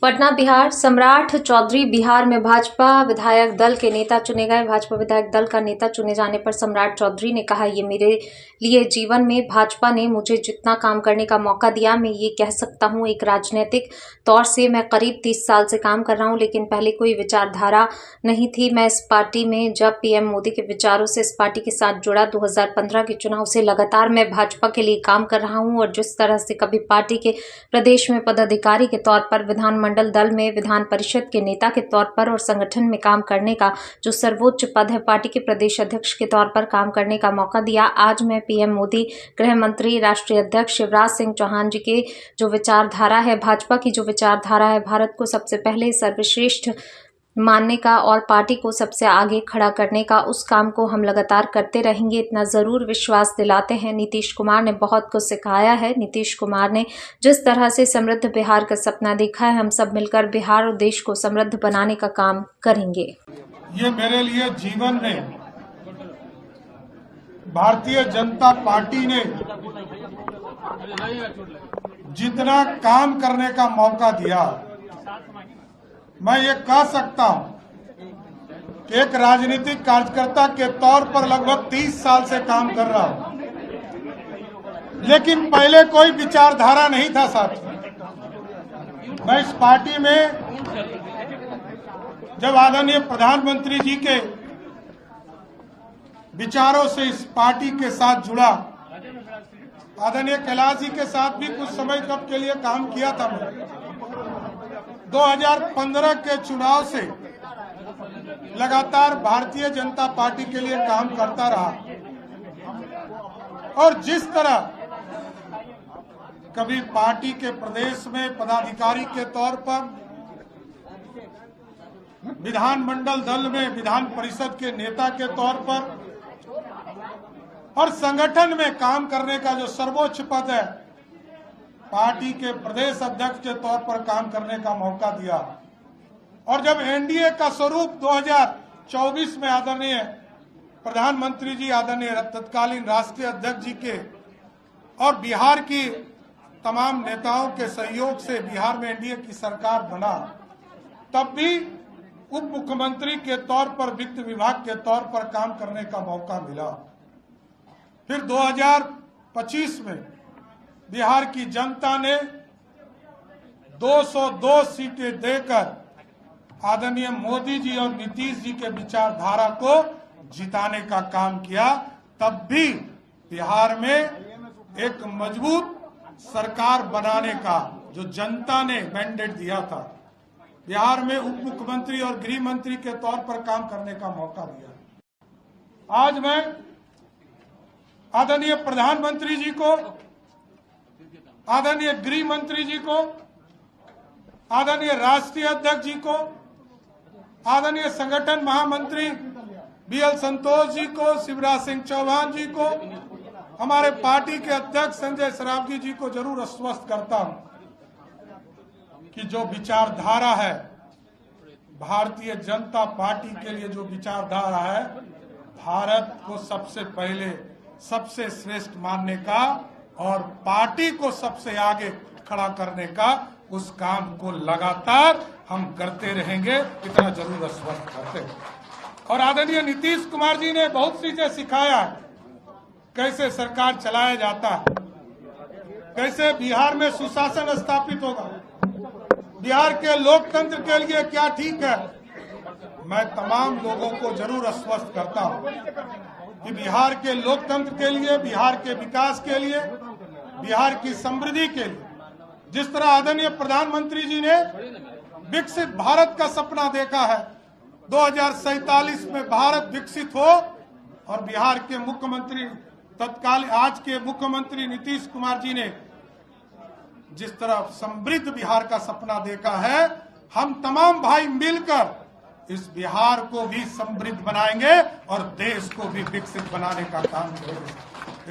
पटना बिहार। सम्राट चौधरी बिहार में भाजपा विधायक दल के नेता चुने गए। भाजपा विधायक दल का नेता चुने जाने पर सम्राट चौधरी ने कहा, ये मेरे लिए जीवन में भाजपा ने मुझे जितना काम करने का मौका दिया, मैं ये कह सकता हूँ एक राजनीतिक तौर से मैं करीब 30 साल से काम कर रहा हूँ, लेकिन पहले कोई विचारधारा नहीं थी। मैं इस पार्टी में जब पीएम मोदी के विचारों से इस पार्टी के साथ जुड़ा 2015 के चुनाव से लगातार मैं भाजपा के लिए काम कर रहा हूँ और जिस तरह से कभी पार्टी के प्रदेश में पदाधिकारी के तौर पर, विधानमंडल दल में विधान परिषद के नेता के तौर पर और संगठन में काम करने का जो सर्वोच्च पद है, पार्टी के प्रदेश अध्यक्ष के तौर पर काम करने का मौका दिया। आज मैं पीएम मोदी, गृह मंत्री, राष्ट्रीय अध्यक्ष शिवराज सिंह चौहान जी के जो विचारधारा है, भाजपा की जो विचारधारा है, भारत को सबसे पहले सर्वश्रेष्ठ मानने का और पार्टी को सबसे आगे खड़ा करने का, उस काम को हम लगातार करते रहेंगे, इतना ज़रूर विश्वास दिलाते हैं। नीतीश कुमार ने बहुत कुछ सिखाया है। नीतीश कुमार ने जिस तरह से समृद्ध बिहार का सपना देखा है, हम सब मिलकर बिहार और देश को समृद्ध बनाने का काम करेंगे। ये मेरे लिए जीवन में भारतीय जनता पार्टी ने जितना काम करने का मौका दिया, मैं ये कह सकता हूं कि एक राजनीतिक कार्यकर्ता के तौर पर लगभग 30 साल से काम कर रहा हूं, लेकिन पहले कोई विचारधारा नहीं था साथ। मैं इस पार्टी में जब आदरणीय प्रधानमंत्री जी के विचारों से इस पार्टी के साथ जुड़ा, आदरणीय कैलाश जी के साथ भी कुछ समय तक के लिए काम किया था। मैं 2015 के चुनाव से लगातार भारतीय जनता पार्टी के लिए काम करता रहा और जिस तरह कभी पार्टी के प्रदेश में पदाधिकारी के तौर पर, विधानमंडल दल में विधान परिषद के नेता के तौर पर और संगठन में काम करने का जो सर्वोच्च पद है, पार्टी के प्रदेश अध्यक्ष के तौर पर काम करने का मौका दिया और जब एनडीए का स्वरूप 2024 में आदरणीय प्रधानमंत्री जी, आदरणीय तत्कालीन राष्ट्रीय अध्यक्ष जी के और बिहार की तमाम नेताओं के सहयोग से बिहार में एनडीए की सरकार बना, तब भी उप मुख्यमंत्री के तौर पर, वित्त विभाग के तौर पर काम करने का मौका मिला। फिर 2025 में बिहार की जनता ने 202 सीटें देकर आदरणीय मोदी जी और नीतीश जी के विचारधारा को जिताने का काम किया। तब भी बिहार में एक मजबूत सरकार बनाने का जो जनता ने मैंडेट दिया था, बिहार में उप मुख्यमंत्री और गृह मंत्री के तौर पर काम करने का मौका दिया। आज मैं आदरणीय प्रधानमंत्री जी को, आदरणीय गृह मंत्री जी को, आदरणीय राष्ट्रीय अध्यक्ष जी को, आदरणीय संगठन महामंत्री बीएल संतोष जी को, शिवराज सिंह चौहान जी को, हमारे पार्टी के अध्यक्ष संजय सरावगी जी को जरूर आश्वस्त करता हूं कि जो विचारधारा है, भारतीय जनता पार्टी के लिए जो विचारधारा है, भारत को सबसे पहले सबसे श्रेष्ठ मानने का और पार्टी को सबसे आगे खड़ा करने का, उस काम को लगातार हम करते रहेंगे, इतना जरूर आश्वस्त करते हैं। और आदरणीय नीतीश कुमार जी ने बहुत चीजें सिखाया है, कैसे सरकार चलाया जाता है, कैसे बिहार में सुशासन स्थापित होगा, बिहार के लोकतंत्र के लिए क्या ठीक है। मैं तमाम लोगों को जरूर आश्वस्त करता हूं कि बिहार के लोकतंत्र के लिए, बिहार के विकास के लिए, बिहार की समृद्धि के लिए, जिस तरह आदरणीय प्रधानमंत्री जी ने विकसित भारत का सपना देखा है, 2047 में भारत विकसित हो, और बिहार के मुख्यमंत्री तत्कालीन आज के मुख्यमंत्री नीतीश कुमार जी ने जिस तरह समृद्ध बिहार का सपना देखा है, हम तमाम भाई मिलकर इस बिहार को भी समृद्ध बनाएंगे और देश को भी विकसित बनाने का काम करेंगे।